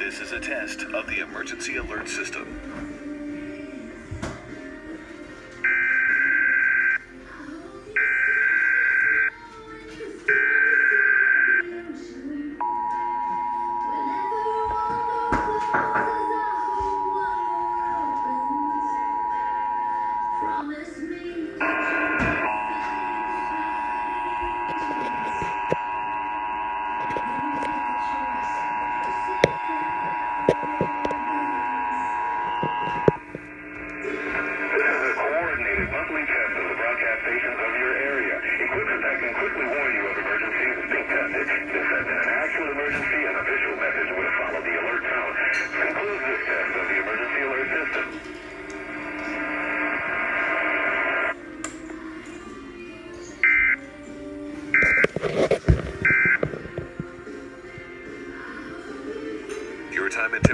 This is a test of the emergency alert system. Monthly test of the broadcast stations of your area. Equipment that can quickly warn you of emergencies is being tested. This has been an actual emergency. An official message would have followed the alert tone. This concludes this test of the emergency alert system. Your time and temperature.